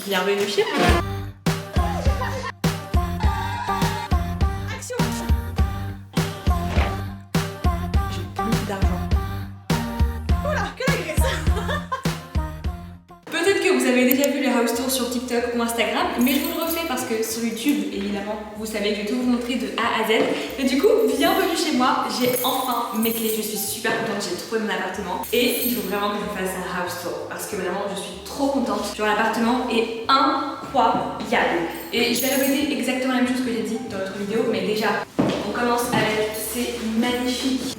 Bienvenue chez moi. Action. J'ai plus d'argent. Oula, que la graisse. Peut-être que vous avez déjà vu les house tours sur TikTok ou Instagram, mais je vous le refais parce que sur YouTube, évidemment, vous savez que je vais tout vous montrer de A à Z. Et du coup, bienvenue chez moi. J'ai enfin mes clés, je suis super contente, j'ai trouvé mon appartement. Et il faut vraiment que je vous fasse un house tour parce que vraiment, je suis trop contente. Genre, l'appartement est incroyable. Et je vais répéter exactement la même chose que j'ai dit dans l'autre vidéo, mais déjà, on commence avec ces magnifiques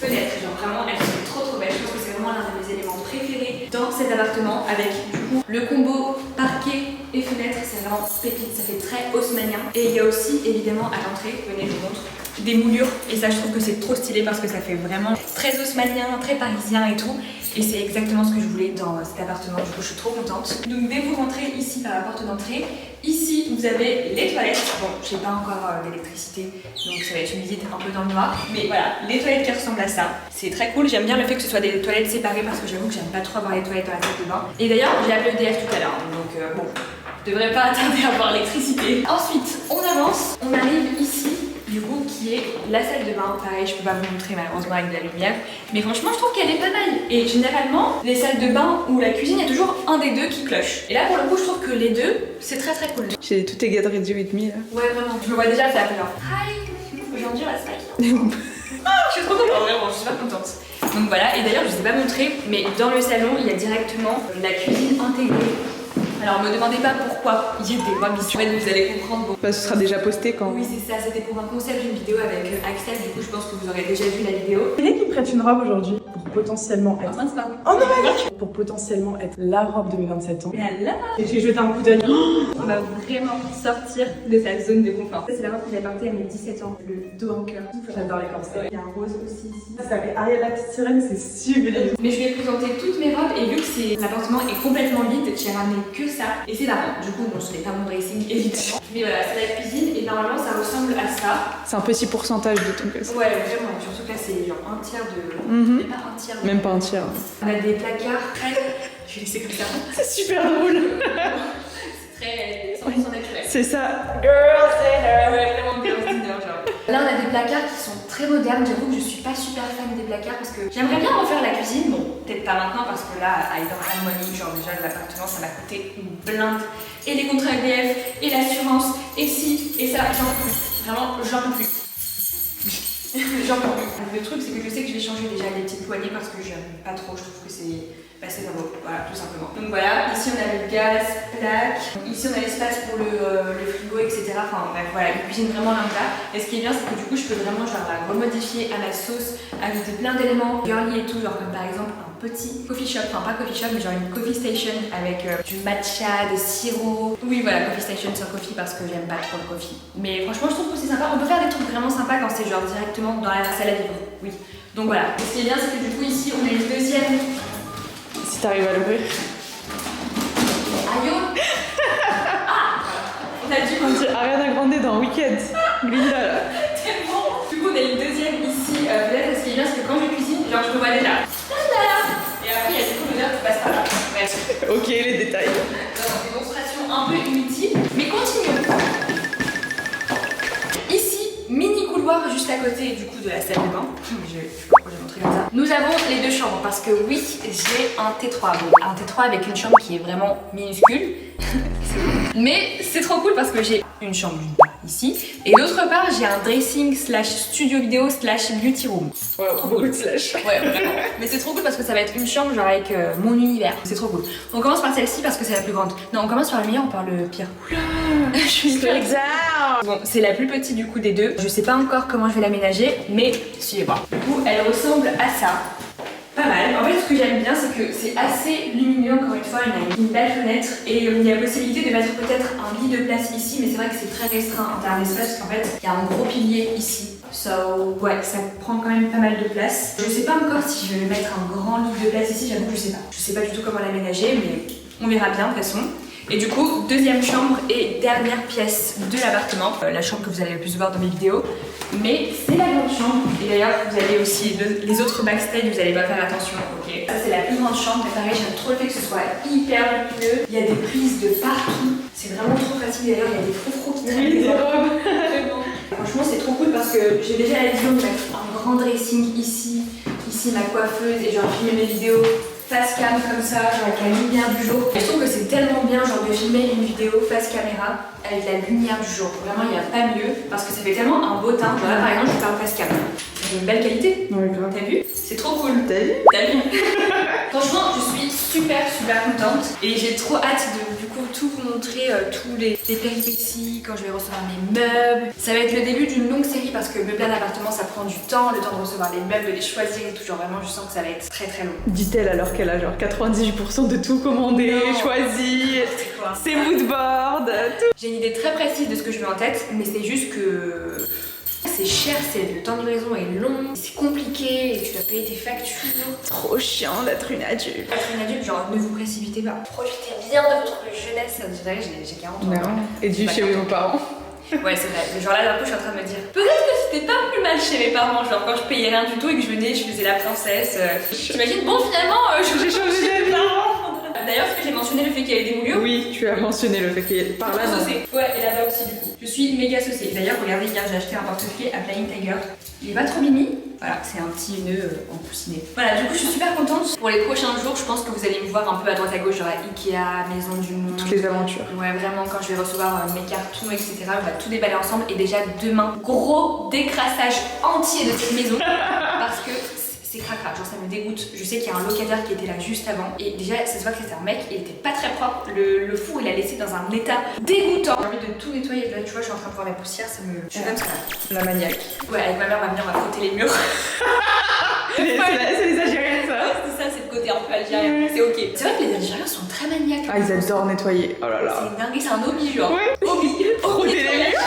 fenêtres. Genre vraiment, elles sont trop belles. Je pense que c'est vraiment l'un de mes éléments préférés dans cet appartement avec du coup le combo parquet et fenêtre. C'est vraiment pépite, ça fait très haussmannien. Et il y a aussi évidemment à l'entrée, venez je vous montre, des moulures. Et ça je trouve que c'est trop stylé parce que ça fait vraiment très haussmannien, très parisien et tout. Et c'est exactement ce que je voulais dans cet appartement, du coup je suis trop contente. Donc dès que vous rentrez ici par la porte d'entrée, ici vous avez les toilettes. Bon, j'ai pas encore d'électricité, donc ça va être une visite un peu dans le noir. Mais voilà, les toilettes qui ressemblent à ça. C'est très cool, j'aime bien le fait que ce soit des toilettes séparées parce que j'avoue que j'aime pas trop avoir les toilettes dans la salle de bain. Et d'ailleurs, j'ai appelé EDF tout à l'heure, donc bon, je devrais pas tarder à avoir l'électricité. Ensuite, on avance, on arrive ici. Du coup, qui est la salle de bain. Pareil, je peux pas vous montrer malheureusement avec de la lumière. Mais franchement, je trouve qu'elle est pas mal. Et généralement, les salles de bain ou la cuisine, il y a toujours un des deux qui cloche. Et là, pour le coup, je trouve que les deux, c'est très cool. J'ai tout est get ready with me là. Ouais, vraiment. Je me vois déjà faire genre hi. Aujourd'hui, on va se maquiller. Je suis trop contente, vraiment, je suis super contente. Donc voilà, et d'ailleurs, je vous ai pas montré, mais dans le salon, il y a directement la cuisine intégrée. Alors me demandez pas pourquoi il y a des robes ici. En fait, vous allez comprendre. Bon. Bah, ce sera déjà posté quand. Oui, c'est ça, c'était pour un concept d'une vidéo avec Axel. Du coup, je pense que vous aurez déjà vu la vidéo. Qui est qui prête une robe aujourd'hui pour potentiellement être. Oh non, mais pour potentiellement être la robe de mes 27 ans. Et là, Et j'ai jeté un coup d'œil. on va vraiment sortir de sa zone de confort. Ça, c'est la robe que j'ai portée à mes 17 ans. Le dos en cœur. J'adore les corsets. Il y a un rose aussi ici. Ça s'appelle Ariel la petite sirène, c'est sublime. Mais je vais présenter toutes mes robes et vu que l'appartement est complètement vide, j'ai ramené que ça. Et c'est marrant. Du coup, bon, ce n'est pas mon dressing évidemment. Mais voilà, c'est la cuisine et normalement ça ressemble à ça. C'est un petit pourcentage de ton casse. Ouais, vraiment. Surtout que là, c'est genre un tiers de. Mais pas un tiers. Même pas un tiers. On a des placards très. Je vais laisser comme ça. C'est super drôle. C'est très 100% naturel. C'est ça. Girls dinner. Ouais, vraiment girls dinner, genre. Là, on a des placards qui sont très modernes. J'avoue que je suis pas super fan des placards parce que j'aimerais bien refaire la cuisine. Bon, peut-être pas maintenant parce que là, I don't have money. Genre, déjà, l'appartement, ça m'a coûté une blinde. Et les contrats EDF, et l'assurance, et ci, et ça, j'en peux plus. Vraiment, j'en peux plus. J'en peux plus. Le truc, c'est que je sais que je vais changer déjà les petites poignées parce que j'aime pas trop. Je trouve que c'est pas beau. Voilà, tout simplement. Donc voilà, ici on a le gaz, plaque. Ici on a l'espace pour le frigo, etc. Enfin bref, voilà, une cuisine vraiment lambda. Et ce qui est bien, c'est que du coup, je peux vraiment genre la remodifier à ma sauce, ajouter plein d'éléments girly et tout, genre comme par exemple un petit coffee shop, enfin pas coffee shop, mais genre une coffee station avec du matcha, des sirops. Oui, voilà, coffee station sur coffee parce que j'aime pas trop le coffee. Mais franchement, je trouve que c'est sympa. On peut faire des trucs vraiment sympas quand c'est genre directement dans la salle à vivre. Oui. Donc voilà. Et ce qui est bien, c'est que du coup, ici, on a une deuxième. Si t'arrives à l'ouvrir. Aïe. Ah. On a dû. On dit Ariana Grande dans Wicked. Glinda là. Tellement. Du coup, on a une deuxième ici. Peut-être ce qui est bien, c'est que quand je cuisine, genre je me vois déjà. Et après, il y a du coup l'odeur qui passe par là. Bref. Ok, les détails. Démonstration un peu inutile, mais continuons. Ici, mini couloir juste à côté du coup de la salle de bain. Je vais montrer comme ça. Nous avons les deux chambres parce que oui, j'ai un T3. Bon, un T3 avec une chambre qui est vraiment minuscule. Mais c'est trop cool parce que j'ai une chambre d'une part ici et d'autre part j'ai un dressing slash studio vidéo slash beauty room. Ouais, beaucoup de slash. Ouais, vraiment. Mais c'est trop cool parce que ça va être une chambre genre avec mon univers. C'est trop cool. On commence par celle-ci parce que c'est la plus grande. Non, on commence par le meilleur ou par le pire? Oula, je suis hyper excitée. Bon, c'est la plus petite du coup des deux. Je sais pas encore comment je vais l'aménager, mais suivez-moi. Du coup, elle ressemble à ça. Pas mal. En fait, ce que j'aime bien, c'est que c'est assez lumineux. Encore une fois, il y a une belle fenêtre et il y a la possibilité de mettre peut-être un lit de place ici, mais c'est vrai que c'est très restreint en termes d'espace parce qu'en fait, il y a un gros pilier ici. So, ouais, ça prend quand même pas mal de place. Je sais pas encore si je vais mettre un grand lit de place ici, j'avoue que je sais pas. Je sais pas du tout comment l'aménager, mais on verra bien de toute façon. Et du coup, deuxième chambre et dernière pièce de l'appartement. La chambre que vous allez le plus voir dans mes vidéos. Mais c'est la grande chambre. Et d'ailleurs, vous avez aussi les autres backstage, vous allez pas faire attention, ok. Ça c'est la plus grande chambre, mais pareil, j'aime trop le fait que ce soit hyper lumineux. Il y a des prises de partout. C'est vraiment trop facile. D'ailleurs, il y a des froufrous qui traînent des robes. Franchement, c'est trop cool parce que j'ai déjà la vision de mettre un grand dressing ici ma coiffeuse et genre filmer mes vidéos face cam comme ça, genre avec la lumière du jour. Et je trouve que c'est tellement bien genre de filmer une vidéo face caméra avec la lumière du jour. Vraiment, il n'y a pas mieux parce que ça fait tellement un beau teint. Genre là, par exemple, je parle face cam. C'est une belle qualité. Ouais, grave. T'as vu? C'est trop cool. T'as vu? T'as vu? Franchement, je suis super contente et j'ai trop hâte de du coup tout vous montrer tous les péripéties quand je vais recevoir mes meubles. Ça va être le début d'une longue série parce que meubler un appartement ça prend du temps, le temps de recevoir les meubles, de les choisir et tout. Genre vraiment, je sens que ça va être très long. Dit-elle alors qu'elle a genre 98% de tout commandé, choisi, ses moodboards, tout. J'ai une idée très précise de ce que je veux en tête, mais c'est juste que c'est cher, le temps de livraison est long, c'est compliqué et tu dois payer tes factures. Trop chiant d'être une adulte. Être une adulte, genre ne vous précipitez pas. Profitez bien de votre jeunesse. J'ai 40 ans. Non. Et du chez vos parents. Ouais, c'est vrai. Genre là, d'un coup, je suis en train de me dire peut-être que c'était pas plus mal chez mes parents. Genre quand je payais rien du tout et que je venais, je faisais la princesse. T'imagines, bon, finalement, j'ai changé d'avis. D'ailleurs, est-ce que j'ai mentionné le fait qu'il y avait des moulures? Oui, tu as mentionné le fait qu'il y ait par là. Ouais, et là-bas aussi, du coup. Je suis méga saucée. D'ailleurs, regardez, hier, j'ai acheté un porte-clés à Flying Tiger. Il est pas trop mimi. Voilà, c'est un petit nœud en coussinet. Voilà, du coup, je suis super contente. Pour les prochains jours, je pense que vous allez me voir un peu à droite à gauche, genre à Ikea, Maison du Monde. Toutes les aventures. Ouais, vraiment, quand je vais recevoir mes cartons, etc., on va tout déballer ensemble. Et déjà, demain, gros décrassage entier de cette maison. Parce que c'est cracra, genre ça me dégoûte. Je sais qu'il y a un locataire qui était là juste avant et déjà ça se voit que c'était un mec, il était pas très propre. Le four il a laissé dans un état dégoûtant. J'ai envie de tout nettoyer. Là tu vois, je suis en train de voir la poussière, ça me. Je suis comme ça. La maniaque. Ouais, avec ma mère, on va frotter les murs. C'est les Algériens ça. C'est ça, c'est le côté un peu algérien. C'est ok. C'est vrai que les Algériens sont très maniaques. Ah, ils adorent nettoyer. Oh là là. C'est dingue, c'est un hobby genre. Ouais. Hobby. Frotter les murs.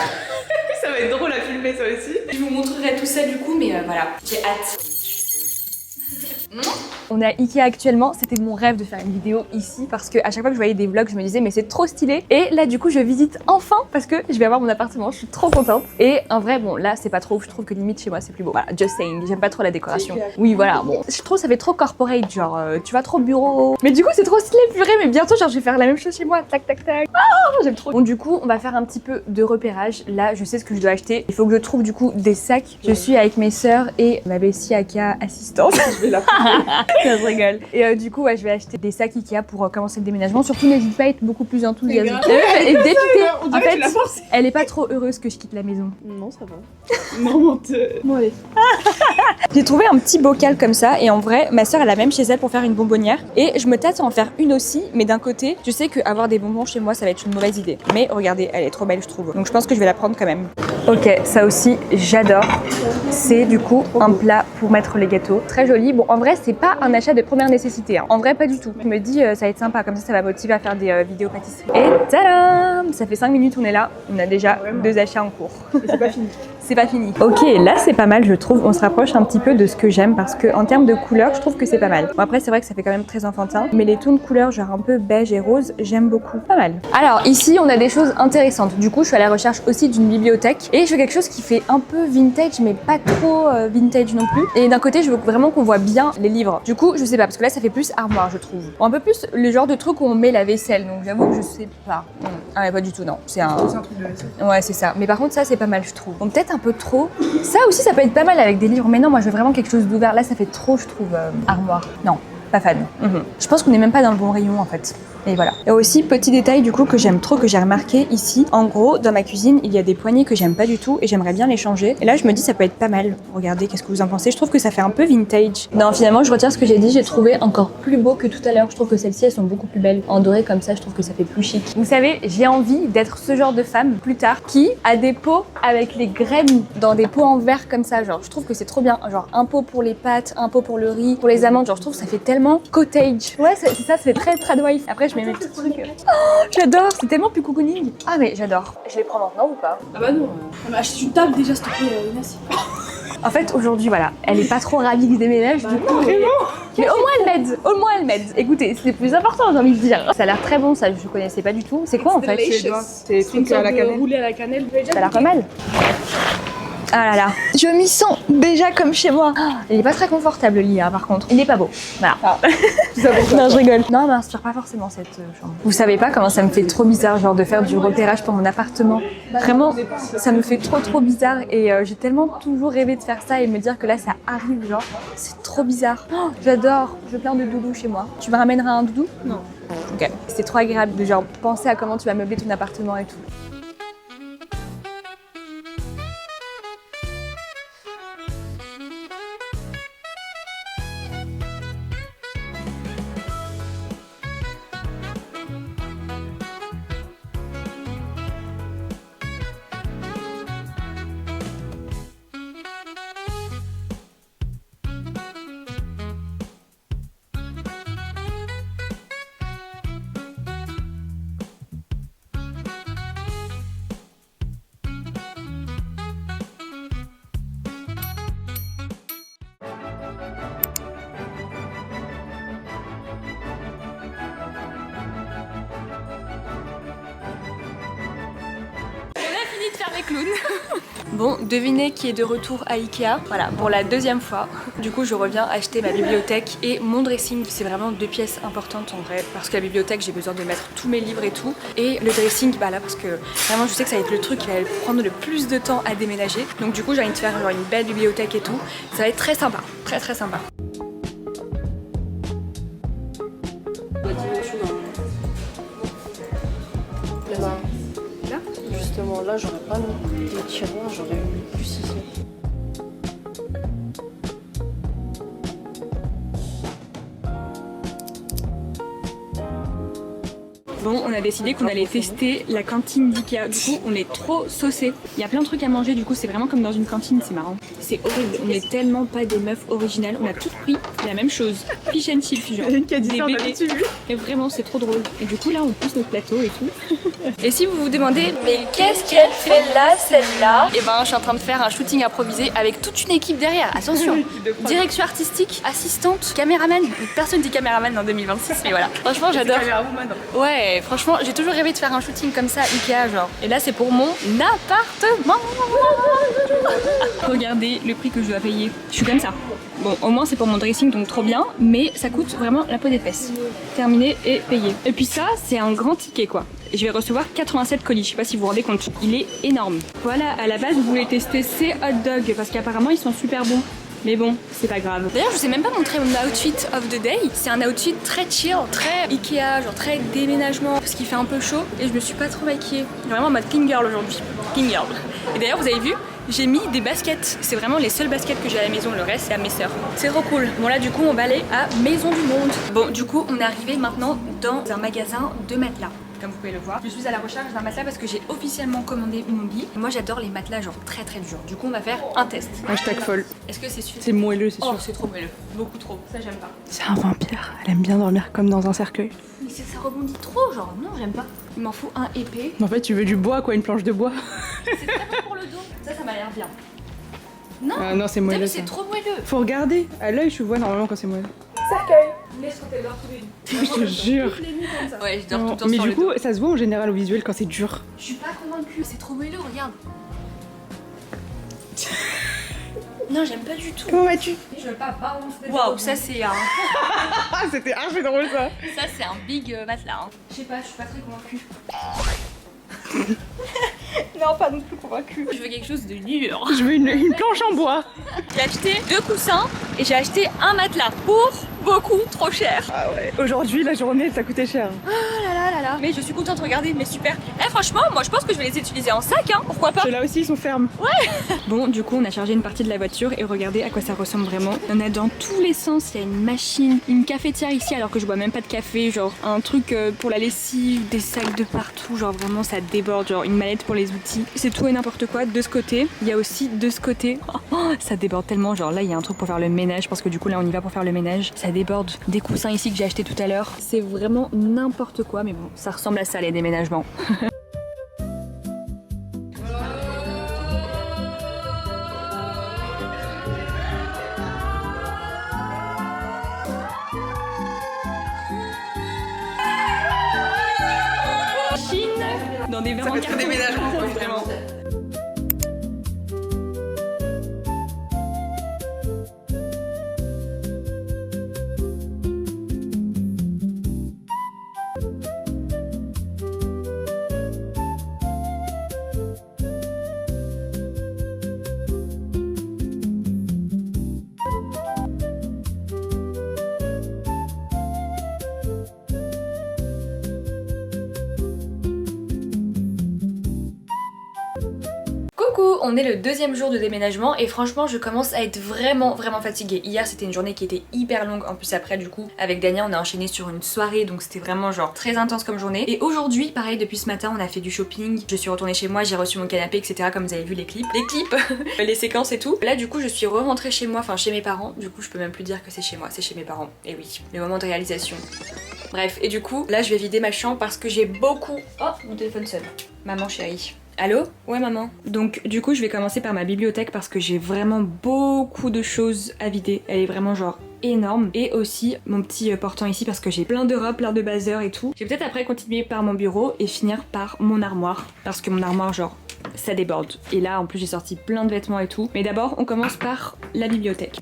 Ça va être drôle à filmer ça aussi. Je vous montrerai tout ça du coup, mais voilà, j'ai hâte. On est à Ikea actuellement, c'était mon rêve de faire une vidéo ici parce que à chaque fois que je voyais des vlogs je me disais mais c'est trop stylé et là du coup je visite enfin parce que je vais avoir mon appartement, je suis trop contente et en vrai bon là c'est pas trop ouf, je trouve que limite chez moi c'est plus beau, voilà, just saying, j'aime pas trop la décoration. Oui voilà, bon je trouve ça fait trop corporate genre tu vas trop bureau mais du coup c'est trop stylé purée mais bientôt genre je vais faire la même chose chez moi, tac tac tac, j'aime trop. Bon du coup on va faire un petit peu de repérage, là je sais ce que je dois acheter, il faut que je trouve du coup des sacs, je suis avec mes sœurs et ma bestie Aka assistante. Je vais la ça se rigole. Et du coup, ouais, je vais acheter des sacs Ikea pour commencer le déménagement. Surtout, n'hésite pas à être beaucoup plus enthousiaste. Et dépitée. En fait, elle est pas trop heureuse que je quitte la maison. Non, ça va. Non, menteuse. Bon, allez. J'ai trouvé un petit bocal comme ça. Et en vrai, ma soeur, elle a même chez elle pour faire une bonbonnière. Et je me tâte à en faire une aussi. Mais d'un côté, je sais qu'avoir des bonbons chez moi, ça va être une mauvaise idée. Mais regardez, elle est trop belle, je trouve. Donc je pense que je vais la prendre quand même. Ok, ça aussi, j'adore. C'est du coup un plat pour mettre les gâteaux. Très joli. Bon, en vrai, c'est pas un achat de première nécessité. Hein. En vrai, pas du tout. Je me dis, ça va être sympa. Comme ça va motiver à faire des vidéos pâtisserie. Et tadam! Ça fait 5 minutes, on est là. On a déjà 2 achats en cours. C'est pas fini. C'est pas fini. Ok, là, c'est pas mal, je trouve. On se rapproche un petit peu de ce que j'aime parce que en termes de couleurs, je trouve que c'est pas mal. Bon, après, c'est vrai que ça fait quand même très enfantin. Mais les tons de couleurs, genre un peu beige et rose, j'aime beaucoup. Pas mal. Alors, ici, on a des choses intéressantes. Du coup, je suis à la recherche aussi d'une bibliothèque. Et je veux quelque chose qui fait un peu vintage, mais pas trop vintage non plus. Et d'un côté, je veux vraiment qu'on voit bien les livres. Du coup, je sais pas, parce que là, ça fait plus armoire, je trouve. Bon, un peu plus le genre de truc où on met la vaisselle. Donc, j'avoue que je sais pas. Ah, ouais, pas du tout, non. C'est un truc de vaisselle. Ouais, c'est ça. Mais par contre, ça, c'est pas mal, je trouve. Donc, peut-être un peu trop. Ça aussi, ça peut être pas mal avec des livres. Mais non, moi, je veux vraiment quelque chose d'ouvert. Là, ça fait trop, je trouve, armoire. Non, pas fan. Je pense qu'on n'est même pas dans le bon rayon, en fait. Et voilà. Et aussi, petit détail du coup que j'aime trop, que j'ai remarqué ici. En gros, dans ma cuisine, il y a des poignées que j'aime pas du tout et j'aimerais bien les changer. Et là, je me dis, ça peut être pas mal. Regardez, qu'est-ce que vous en pensez? Je trouve que ça fait un peu vintage. Non, finalement, je retire ce que j'ai dit. J'ai trouvé encore plus beau que tout à l'heure. Je trouve que celles-ci, elles sont beaucoup plus belles. En doré comme ça, je trouve que ça fait plus chic. Vous savez, j'ai envie d'être ce genre de femme plus tard qui a des pots avec les graines dans des pots en verre comme ça. Genre, je trouve que c'est trop bien. Genre, un pot pour les pâtes, un pot pour le riz, pour les amandes. Genre, je trouve que ça fait tellement cottage. Ouais, c'est ça, c'est très tradwife. Après, je mets mes petits trucs. Oh, j'adore, c'est tellement plus cocooning. Ah mais j'adore. Je les prends maintenant ou pas? Ah bah non. Achète une table déjà s'il te plaît, Inès. En fait, aujourd'hui, voilà, elle est pas trop ravie du déménage, du coup. Mais au moins elle m'aide. Écoutez, c'est le plus important, j'ai envie de dire. Ça a l'air très bon, ça, je connaissais pas du tout. C'est quoi en fait? C'est des trucs à la cannelle. Roulé à la cannelle. Ça a l'air pas mal. Ah là là, je m'y sens déjà comme chez moi. Il est pas très confortable le lit, hein, par contre. Il est pas beau. Voilà. Non, je rigole. Non, elle m'inspire pas forcément cette chambre. Vous savez pas comment ça me fait trop bizarre, genre de faire du repérage pour mon appartement. Vraiment, ça me fait trop bizarre et j'ai tellement toujours rêvé de faire ça et me dire que là ça arrive, genre, c'est trop bizarre. Oh, j'adore. Je plein de doudous chez moi. Tu me ramèneras un doudou? Non. Ok. C'est trop agréable de genre penser à comment tu vas meubler ton appartement et tout. De faire mes clowns. Bon, devinez qui est de retour à Ikea. Voilà, pour la deuxième fois. Du coup, je reviens acheter ma bibliothèque et mon dressing. C'est vraiment deux pièces importantes en vrai. Parce que la bibliothèque, j'ai besoin de mettre tous mes livres et tout. Et le dressing, bah là, parce que vraiment, je sais que ça va être le truc qui va prendre le plus de temps à déménager. Donc du coup, j'ai envie de faire genre une belle bibliothèque et tout. Ça va être très sympa. Très sympa. Justement, là, j'aurais pas mis des tiroirs, j'aurais mis plus ici. Bon, on a décidé qu'on allait tester la cantine d'Ikea. Du coup, on est trop saucés. Il y a plein de trucs à manger, du coup, c'est vraiment comme dans une cantine, c'est marrant. C'est horrible, on est tellement pas des meufs originales. On a toutes pris la même chose. Fish and chips, genre. Des bébés. Et vraiment, c'est trop drôle. Et du coup, là, on pousse notre plateau et tout. Et si vous vous demandez, mais qu'est-ce qu'elle fait là, celle-là? Et ben, je suis en train de faire un shooting improvisé avec toute une équipe derrière. Attention, direction artistique, assistante, caméraman. Personne dit caméraman en 2026, mais voilà. Franchement, j'adore. Ouais, franchement, j'ai toujours rêvé de faire un shooting comme ça, Ikea, genre. Et là, c'est pour mon appartement. Regardez le prix que je dois payer. Je suis comme ça. Bon, au moins, c'est pour mon dressing, donc trop bien. Mais ça coûte vraiment la peau des fesses. Terminé et payé. Et puis ça, c'est un grand ticket, quoi. Je vais recevoir 87 colis, je sais pas si vous vous rendez compte. Il est énorme. Voilà, à la base, je voulais tester ces hot dogs parce qu'apparemment, ils sont super bons. Mais bon, c'est pas grave. D'ailleurs, je vous ai même pas montré mon outfit of the day. C'est un outfit très chill, très Ikea, genre très déménagement, parce qu'il fait un peu chaud et je me suis pas trop maquillée. Vraiment en mode clean girl aujourd'hui. Clean girl. Et d'ailleurs, vous avez vu, j'ai mis des baskets. C'est vraiment les seules baskets que j'ai à la maison. Le reste, c'est à mes sœurs. C'est trop cool. Bon, là, du coup, on va aller à Maison du Monde. Bon, du coup, on est arrivé maintenant dans un magasin de matelas. Comme vous pouvez le voir, je suis à la recherche d'un matelas parce que j'ai officiellement commandé mon lit. Moi j'adore les matelas genre très durs. Du coup on va faire un test. Hashtag folle. Est-ce que c'est suffisant? C'est moelleux, c'est sûr. Oh, c'est trop moelleux. Beaucoup trop. Ça j'aime pas. C'est un vampire. Elle aime bien dormir comme dans un cercueil. Mais ça rebondit trop, genre non j'aime pas. Il m'en faut un épais. En fait tu veux du bois quoi, une planche de bois. C'est très bon pour le dos. Ça m'a l'air bien. Non, non c'est moelleux. C'est trop moelleux. Faut regarder. À l'œil tu vois normalement quand c'est moelleux. Cercueil. Laisse quand elle dort tous les nuits. Je te jure. Ouais, je dors tout le temps mais sur du le coup, dos. ça se voit en général au visuel quand c'est dur. Je suis pas convaincue, c'est trop moelleux, regarde. Non, j'aime pas du tout. Comment vas-tu? Je veux pas balancer. Waouh, ça c'est un. Ah, c'était archi drôle ça. Ça c'est un big matelas. Hein. Je sais pas, je suis pas très convaincue. Non, pas non plus convaincue. Je veux quelque chose de dur. Je veux une planche en bois. J'ai acheté 2 coussins et j'ai acheté un matelas pour beaucoup trop cher. Ah ouais. Aujourd'hui, la journée, ça coûtait cher. Ah là là là là. Mais je suis contente, regardez, mais super. Eh franchement, moi je pense que je vais les utiliser en sac, hein. Pourquoi pas? Ceux-là aussi, ils sont fermes. Ouais. Bon, du coup, on a chargé une partie de la voiture et regardez à quoi ça ressemble vraiment. Il y en a dans tous les sens. Il y a une machine, une cafetière ici alors que je bois même pas de café. Genre un truc pour la lessive, des sacs de partout. Genre vraiment, ça déborde. Genre une mallette pour les outils. C'est tout et n'importe quoi. De ce côté, il y a aussi de ce côté. Oh, ça déborde tellement. Genre là, il y a un truc pour faire le ménage parce que du coup, là, on y va pour faire le ménage. Ça déborde. Des coussins ici que j'ai acheté tout à l'heure. C'est vraiment n'importe quoi, mais bon, ça ressemble à ça les déménagements. dans des verres Ça en fait très carton. déménagement, quoi, vraiment. Coucou, on est le deuxième jour de déménagement et franchement je commence à être vraiment fatiguée. Hier c'était une journée qui était hyper longue, en plus après du coup avec Dania on a enchaîné sur une soirée donc c'était vraiment genre très intense comme journée. Et aujourd'hui pareil depuis ce matin on a fait du shopping, je suis retournée chez moi, j'ai reçu mon canapé etc comme vous avez vu les clips, les séquences et tout. Là du coup je suis rentrée chez moi, enfin chez mes parents, du coup je peux même plus dire que c'est chez moi, c'est chez mes parents. Et oui, le moment de réalisation. Bref, et du coup là je vais vider ma chambre parce que j'ai beaucoup... Oh mon téléphone sonne, maman chérie. Allô? Ouais maman. Donc du coup je vais commencer par ma bibliothèque parce que j'ai vraiment beaucoup de choses à vider. Elle est vraiment genre énorme. Et aussi mon petit portant ici parce que j'ai plein de robes, plein de bazars et tout. Je vais peut-être après continuer par mon bureau et finir par mon armoire. Parce que mon armoire genre ça déborde. Et là en plus j'ai sorti plein de vêtements et tout. Mais d'abord on commence par la bibliothèque.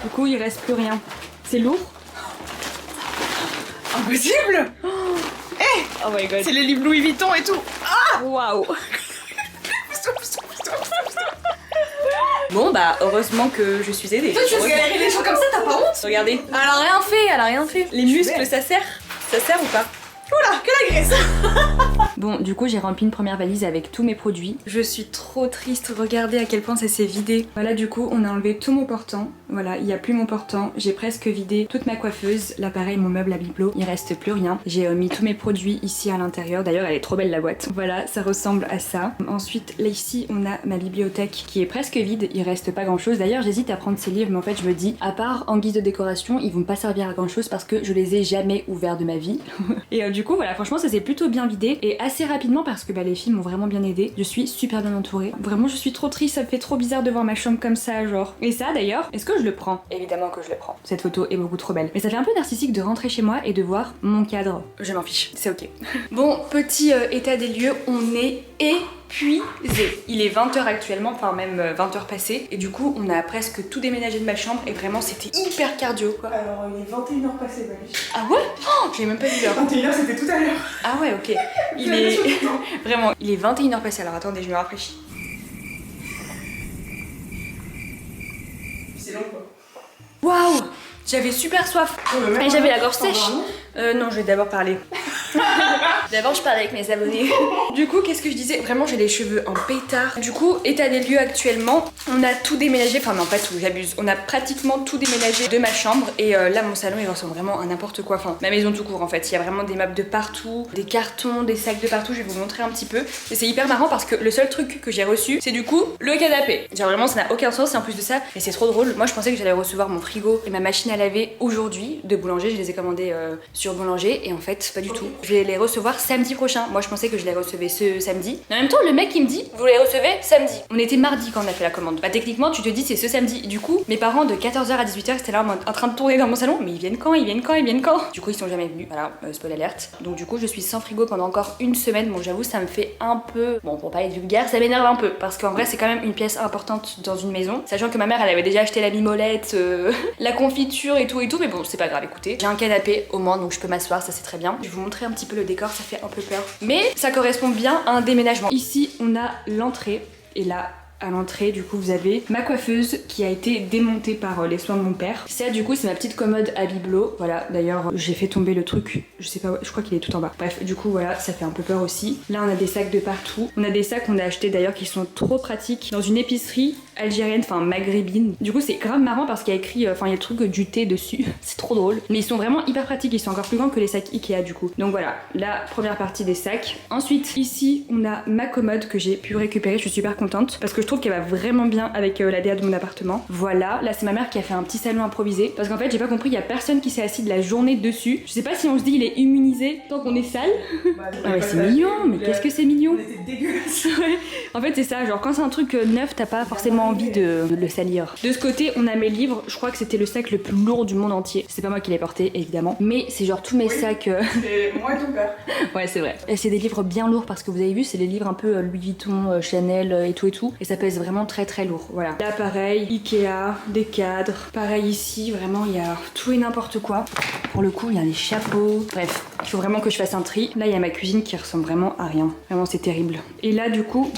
Du coup il reste plus rien. C'est lourd. Impossible. Oh my god. C'est les livres Louis Vuitton et tout. Waouh. Bon bah heureusement que je suis aidée. Toi tu veux galérer les gens comme ça, t'as pas honte? Regardez. Elle a rien fait. Les muscles ça sert ou pas? Oula, que la graisse. Bon, du coup, j'ai rempli une première valise avec tous mes produits. Je suis trop triste, regardez à quel point ça s'est vidé. Voilà, du coup, on a enlevé tout mon portant. Voilà, il n'y a plus mon portant. J'ai presque vidé toute ma coiffeuse, l'appareil, mon meuble à bibelot. Il reste plus rien. J'ai mis tous mes produits ici à l'intérieur. D'ailleurs, elle est trop belle la boîte. Voilà, ça ressemble à ça. Ensuite, là ici, on a ma bibliothèque qui est presque vide. Il reste pas grand chose. D'ailleurs, j'hésite à prendre ces livres, mais en fait, je me dis, à part en guise de décoration, ils vont pas servir à grand chose parce que je les ai jamais ouverts de ma vie. Et du coup, voilà, franchement, ça s'est plutôt bien vidé et assez rapidement parce que les filles m'ont vraiment bien aidée. Je suis super bien entourée. Vraiment, je suis trop triste. Ça me fait trop bizarre de voir ma chambre comme ça, genre. Et ça, d'ailleurs, est-ce que je le prends? Évidemment que je le prends. Cette photo est beaucoup trop belle. Mais ça fait un peu narcissique de rentrer chez moi et de voir mon cadre. Je m'en fiche, c'est ok. Bon, petit état des lieux, on est épuisé. Il est 20h actuellement, enfin même 20h passées. Et du coup, on a presque tout déménagé de ma chambre et vraiment, c'était hyper cardio, quoi. Alors, il est 21h passé, Ah ouais? Oh, j'ai même pas vu l'heure. 21h, c'était tout à l'heure. Ah ouais, ok. Il est... Vraiment, il est 21h passé, alors attendez, je me rafraîchis. C'est long, quoi. Waouh! J'avais super soif. Et j'avais la gorge sèche. Non, je vais d'abord parler. D'abord, je parle avec mes abonnés. Du coup, qu'est-ce que je disais? Vraiment, j'ai les cheveux en pétard. Du coup, état des lieux actuellement, on a tout déménagé. Enfin, non, pas tout, j'abuse. On a pratiquement tout déménagé de ma chambre. Et là, mon salon, il ressemble vraiment à n'importe quoi. Enfin, ma maison tout court, en fait. Il y a vraiment des meubles de partout, des cartons, des sacs de partout. Je vais vous montrer un petit peu. Et c'est hyper marrant parce que le seul truc que j'ai reçu, c'est du coup le canapé. Genre, vraiment, ça n'a aucun sens. Et en plus de ça, et c'est trop drôle. Moi, je pensais que j'allais recevoir mon frigo et ma machine à laver aujourd'hui de boulanger. Je les ai commandés sur boulanger. Et en fait, pas du tout. Je vais les recevoir samedi prochain. Moi, je pensais que je les recevais ce samedi. Mais en même temps, le mec, il me dit, vous les recevez samedi. On était mardi quand on a fait la commande. Bah, techniquement, tu te dis, c'est ce samedi. Du coup, mes parents, de 14h à 18h, c'était là en train de tourner dans mon salon. Mais ils viennent quand? Ils viennent quand? Ils viennent quand? Du coup, ils sont jamais venus. Voilà, spoil alerte. Donc, du coup, je suis sans frigo pendant encore une semaine. Bon, j'avoue, ça me fait un peu. Bon, pour pas être vulgaire, ça m'énerve un peu. Parce qu'en vrai, c'est quand même une pièce importante dans une maison. Sachant que ma mère, elle avait déjà acheté la mimolette, la confiture et tout. Mais bon, c'est pas grave, écoutez. J'ai un canapé au moins, donc je peux m'asseoir, ça c'est très bien. Je vais vous montrer un petit peu le décor, ça fait un peu peur. Mais ça correspond bien à un déménagement. Ici, on a l'entrée. Et là, à l'entrée, du coup vous avez ma coiffeuse qui a été démontée par les soins de mon père. Ça du coup c'est ma petite commode à bibelot. Voilà, d'ailleurs j'ai fait tomber le truc, je sais pas, je crois qu'il est tout en bas. Bref, du coup voilà, ça fait un peu peur aussi. Là on a des sacs de partout. On a des sacs qu'on a achetés d'ailleurs qui sont trop pratiques dans une épicerie algérienne, enfin maghrébine. Du coup c'est grave marrant parce qu'il y a écrit, enfin il y a le truc du thé dessus. C'est trop drôle. Mais ils sont vraiment hyper pratiques, ils sont encore plus grands que les sacs Ikea du coup. Donc voilà, la première partie des sacs. Ensuite ici on a ma commode que j'ai pu récupérer, je suis super contente parce que je trouve qu'elle va vraiment bien avec la DA de mon appartement. Voilà, là c'est ma mère qui a fait un petit salon improvisé parce qu'en fait j'ai pas compris, il y a personne qui s'est assis de la journée dessus. Je sais pas si on se dit il est immunisé tant qu'on est sale. Ah mais c'est mignon, mais qu'est-ce que c'est mignon. C'est dégueulasse. Ouais. En fait c'est ça, genre quand c'est un truc neuf t'as pas forcément envie de le salir. De ce côté on a mes livres, je crois que c'était le sac le plus lourd du monde entier. C'est pas moi qui l'ai porté évidemment, mais c'est genre tous mes sacs. C'est moi et ton père. Ouais c'est vrai. Et c'est des livres bien lourds parce que vous avez vu c'est des livres un peu Louis Vuitton, Chanel et tout et ça pèse vraiment très très lourd. Voilà. Là pareil, Ikea, des cadres. Pareil ici, vraiment il y a tout et n'importe quoi. Pour le coup il y a des chapeaux. Bref, il faut vraiment que je fasse un tri. Là il y a ma cuisine qui ressemble vraiment à rien. Vraiment c'est terrible. Et là du coup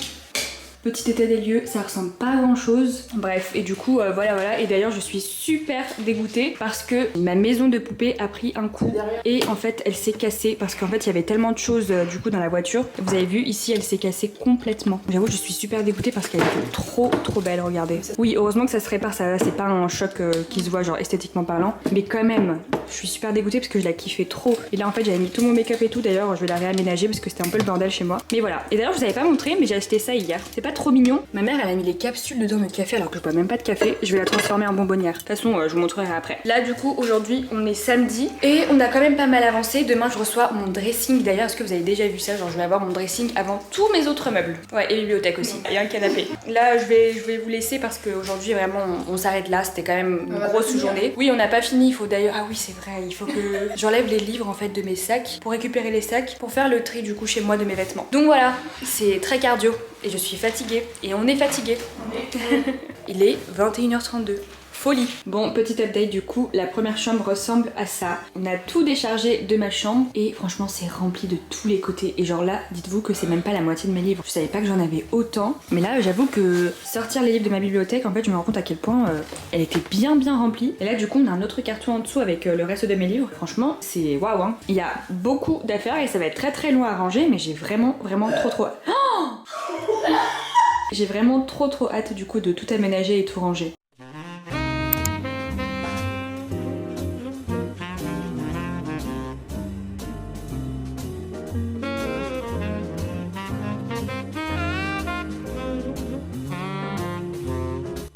petit état des lieux, ça ressemble pas à grand chose. Bref, et du coup, voilà. Et d'ailleurs, je suis super dégoûtée parce que ma maison de poupée a pris un coup. Et en fait, elle s'est cassée parce qu'en fait, il y avait tellement de choses du coup dans la voiture. Vous avez vu, ici, elle s'est cassée complètement. J'avoue, je suis super dégoûtée parce qu'elle est trop belle, regardez. Oui, heureusement que ça se répare, ça c'est pas un choc qui se voit, genre esthétiquement parlant. Mais quand même, je suis super dégoûtée parce que je la kiffais trop. Et là, en fait, j'avais mis tout mon make-up et tout. D'ailleurs, je vais la réaménager parce que c'était un peu le bordel chez moi. Mais voilà. Et d'ailleurs, je vous avais pas montré, mais j'ai acheté ça hier. C'est pas trop mignon. Ma mère elle a mis les capsules dedans de café alors que je bois même pas de café. Je vais la transformer en bonbonnière. De toute façon je vous montrerai après. Là du coup aujourd'hui on est samedi et on a quand même pas mal avancé. Demain je reçois mon dressing. D'ailleurs est-ce que vous avez déjà vu ça? Genre je vais avoir mon dressing avant tous mes autres meubles. Ouais et bibliothèque aussi. Et un canapé. Là je vais vous laisser parce qu'aujourd'hui vraiment on s'arrête là. C'était quand même une grosse journée. Oui on n'a pas fini. Il faut d'ailleurs... Ah oui c'est vrai. Il faut que j'enlève les livres en fait de mes sacs pour récupérer les sacs pour faire le tri du coup chez moi de mes vêtements. Donc voilà c'est très cardio. Et je suis fatiguée. Et on est fatigué. Il est 21h32. Folie. Bon, petit update du coup, la première chambre ressemble à ça. On a tout déchargé de ma chambre et franchement c'est rempli de tous les côtés. Et genre là, dites-vous que c'est même pas la moitié de mes livres. Je savais pas que j'en avais autant. Mais là, j'avoue que sortir les livres de ma bibliothèque, en fait, je me rends compte à quel point elle était bien remplie. Et là, du coup, on a un autre carton en dessous avec le reste de mes livres. Franchement, c'est waouh hein. Il y a beaucoup d'affaires et ça va être très long à ranger, mais j'ai vraiment trop hâte. Oh j'ai vraiment trop hâte du coup de tout aménager et tout ranger.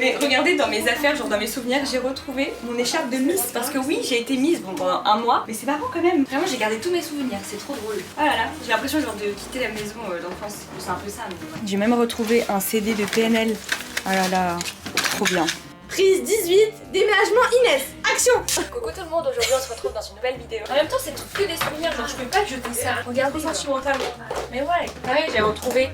Mais regardez dans mes affaires, genre dans mes souvenirs, j'ai retrouvé mon écharpe de Miss. Parce que oui, j'ai été Miss pendant un mois. Mais c'est marrant quand même. Vraiment, j'ai gardé tous mes souvenirs, c'est trop drôle. Oh là là, j'ai l'impression genre de quitter la maison d'enfance. C'est un peu ça. Mais... J'ai même retrouvé un CD de PNL. Oh là là, trop bien. Prise 18, déménagement Inès, action! Coucou tout le monde, aujourd'hui on se retrouve dans une nouvelle vidéo. En même temps, c'est que des souvenirs, genre je peux pas jeter ça. Regardez, sentimental. Mais ouais, pareil, j'ai retrouvé.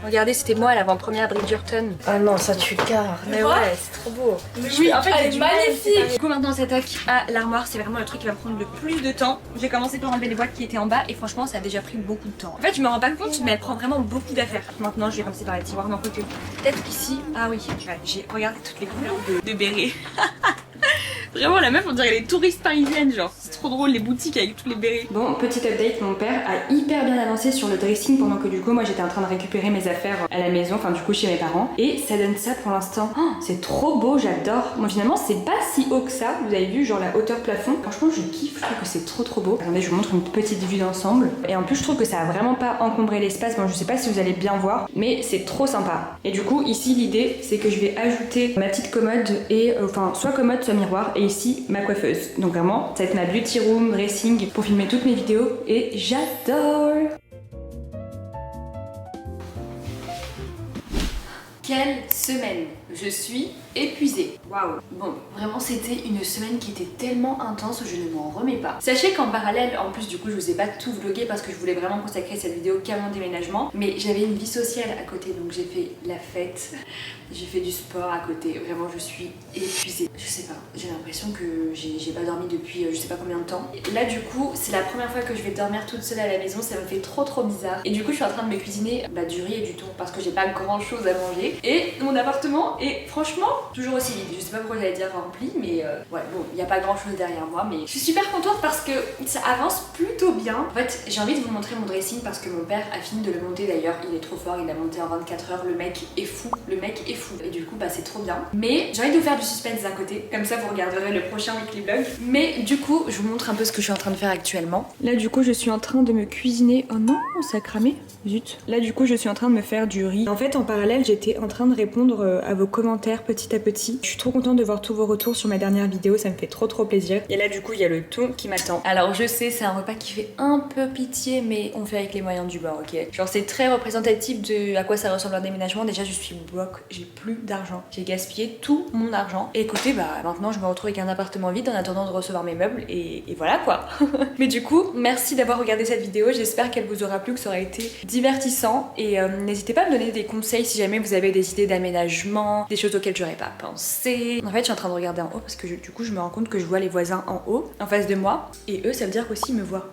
Regardez, c'était moi à l'avant-première Bridgerton. Ah non, ça tu le gardes. Mais ouais, c'est trop beau. Oui, en fait, elle est magnifique. Du coup, maintenant on s'attaque à l'armoire. C'est vraiment le truc qui va prendre le plus de temps. J'ai commencé par enlever les boîtes qui étaient en bas et franchement, ça a déjà pris beaucoup de temps. En fait, je me rends pas compte, mais elle prend vraiment beaucoup d'affaires. Maintenant, je vais commencer par les tiroirs. Non, peut-être qu'ici. Ah oui, ouais, j'ai regardé toutes les couleurs de bérets. Vraiment la meuf on dirait les touristes parisiennes genre. C'est trop drôle les boutiques avec tous les bérets. Bon petit update, mon père a hyper bien avancé sur le dressing pendant que du coup moi j'étais en train de récupérer mes affaires à la maison, enfin du coup chez mes parents. Et ça donne ça pour l'instant. Oh, c'est trop beau, j'adore. Moi finalement c'est pas si haut que ça. Vous avez vu genre la hauteur plafond. Franchement je kiffe, je trouve que c'est trop beau. Attendez je vous montre une petite vue d'ensemble. Et en plus je trouve que ça a vraiment pas encombré l'espace. Bon je sais pas si vous allez bien voir, mais c'est trop sympa. Et du coup ici l'idée c'est que je vais ajouter ma petite commode et enfin soit commode soit miroir. Et ici ma coiffeuse. Donc vraiment, ça va être ma beauty room, dressing pour filmer toutes mes vidéos et j'adore. Quelle semaine! Je suis épuisée. Waouh. Bon, vraiment c'était une semaine qui était tellement intense, je ne m'en remets pas. Sachez qu'en parallèle, en plus du coup je vous ai pas tout vlogué parce que je voulais vraiment consacrer cette vidéo qu'à mon déménagement, mais j'avais une vie sociale à côté, donc j'ai fait la fête, j'ai fait du sport à côté, vraiment je suis épuisée. Je sais pas, j'ai l'impression que j'ai pas dormi depuis je sais pas combien de temps. Et là du coup c'est la première fois que je vais dormir toute seule à la maison, ça me fait trop bizarre. Et du coup je suis en train de me cuisiner du riz et du thon parce que j'ai pas grand chose à manger. Et mon appartement est franchement toujours aussi vide. Je sais pas pourquoi j'allais dire rempli, mais ouais bon, il y a pas grand chose derrière moi, mais je suis super contente parce que ça avance plutôt bien. En fait j'ai envie de vous montrer mon dressing parce que mon père a fini de le monter d'ailleurs, il est trop fort, il l'a monté en 24 heures, le mec est fou, et du coup bah c'est trop bien. Mais j'ai envie de vous faire du suspense d'un côté, comme ça vous regarderez le prochain weekly vlog. Mais du coup je vous montre un peu ce que je suis en train de faire actuellement. Là du coup je suis en train de me cuisiner, oh non ça a cramé, zut. Là du coup je suis en train de me faire du riz. En fait en parallèle j'étais en train de répondre à vos commentaires petit à petit. Je suis trop contente de voir tous vos retours sur ma dernière vidéo, ça me fait trop plaisir. Et là du coup il y a le thon qui m'attend. Alors je sais c'est un repas qui fait un peu pitié mais on fait avec les moyens du bord, ok. Genre c'est très représentatif de à quoi ça ressemble un déménagement. Déjà je suis broke, j'ai plus d'argent. J'ai gaspillé tout mon argent. Et écoutez bah maintenant je me retrouve avec un appartement vide en attendant de recevoir mes meubles et voilà quoi. Mais du coup merci d'avoir regardé cette vidéo, j'espère qu'elle vous aura plu, que ça aura été divertissant et n'hésitez pas à me donner des conseils si jamais vous avez des idées d'aménagement, des choses auxquelles j'aurais pas pensé. En fait je suis en train de regarder en haut parce que du coup je me rends compte que je vois les voisins en haut, en face de moi, et eux ça veut dire qu'aussi ils me voient.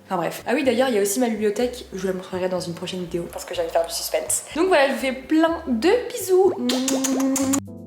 Enfin bref. Ah oui d'ailleurs il y a aussi ma bibliothèque, je vous la montrerai dans une prochaine vidéo parce que j'allais faire du suspense. Donc voilà, je vous fais plein de bisous.